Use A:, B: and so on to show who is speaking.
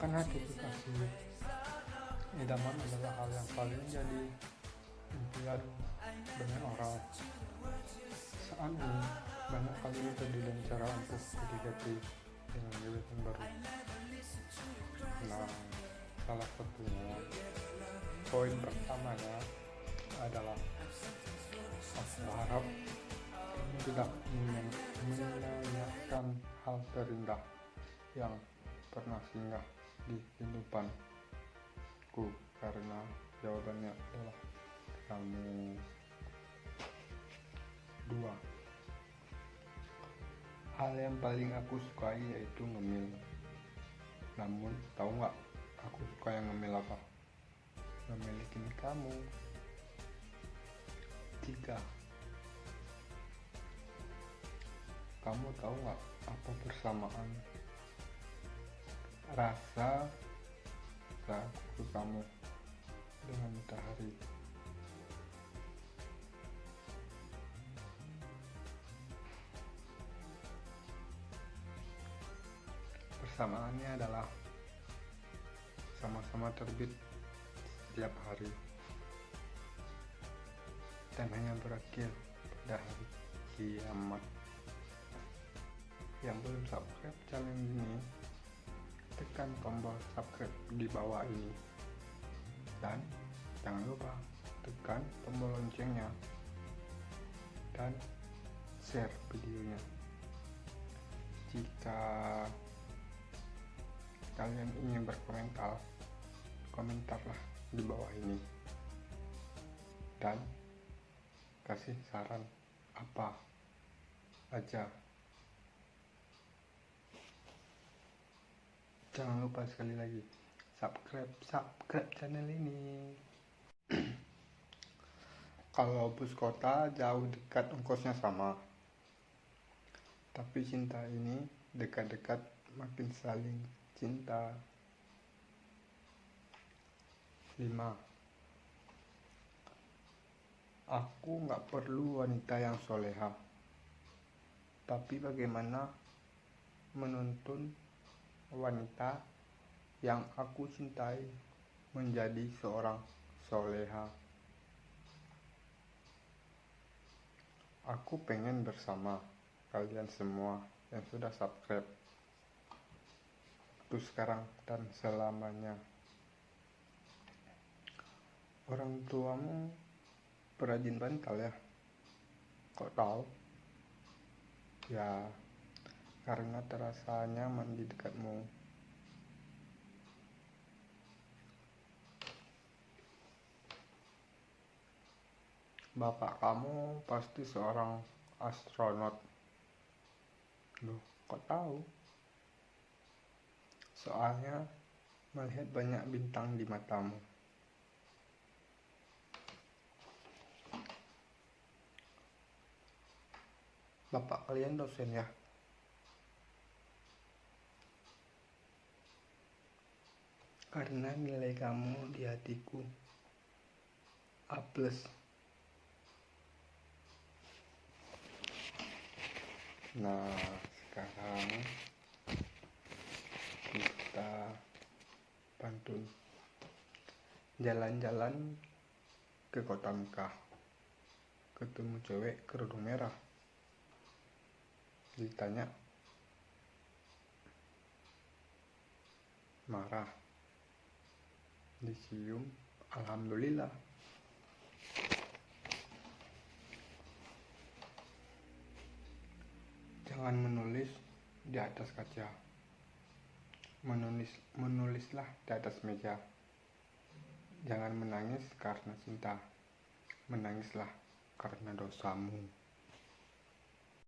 A: Karena notifikasi idaman adalah hal yang paling jadi impian banyak orang. Saat ini banyak kali metode dan cara untuk PDKT dengan gebetan baru. Nah, salah satunya, poin pertamanya adalah aku harap kamu tidak menanyakan hal terindah yang pernah singgah di kehidupanku, karena jawabannya adalah kamu. 2. Hal yang paling aku sukai yaitu ngemil. Namun tahu nggak aku suka yang ngemil apa? Memilikin kamu. 3. Kamu tahu nggak apa persamaan rasa aku ke kamu dengan matahari? Persamaannya adalah sama-sama terbit setiap hari dan hanya berakhir pada hari kiamat. Yang belum subscribe channel ini, tekan tombol subscribe di bawah ini dan jangan lupa tekan tombol loncengnya dan share videonya. Jika kalian ingin berkomentar, komentarlah di bawah ini dan kasih saran apa aja. Jangan lupa sekali lagi subscribe channel ini. Kalau bus kota jauh dekat ongkosnya sama, tapi cinta ini dekat-dekat makin saling cinta. 5. Aku gak perlu wanita yang soleha, tapi bagaimana menuntun wanita yang aku cintai menjadi seorang soleha? Aku pengen bersama kalian semua yang sudah subscribe itu sekarang dan selamanya. Orang tuamu perajin bantal ya? Kok tahu? Ya, karena terasa nyaman di dekatmu. Bapak kamu pasti seorang astronot. Loh, kok tahu? Soalnya melihat banyak bintang di matamu. Bapak kalian dosen ya? Karena nilai kamu di hatiku A+. Nah, sekarang kita pantun. Jalan-jalan ke kota Mekah, ketemu cewek kerudung merah, ditanya marah, dicium alhamdulillah. Jangan menulis di atas kaca, menulislah di atas meja. Jangan menangis karena cinta, menangislah karena dosamu.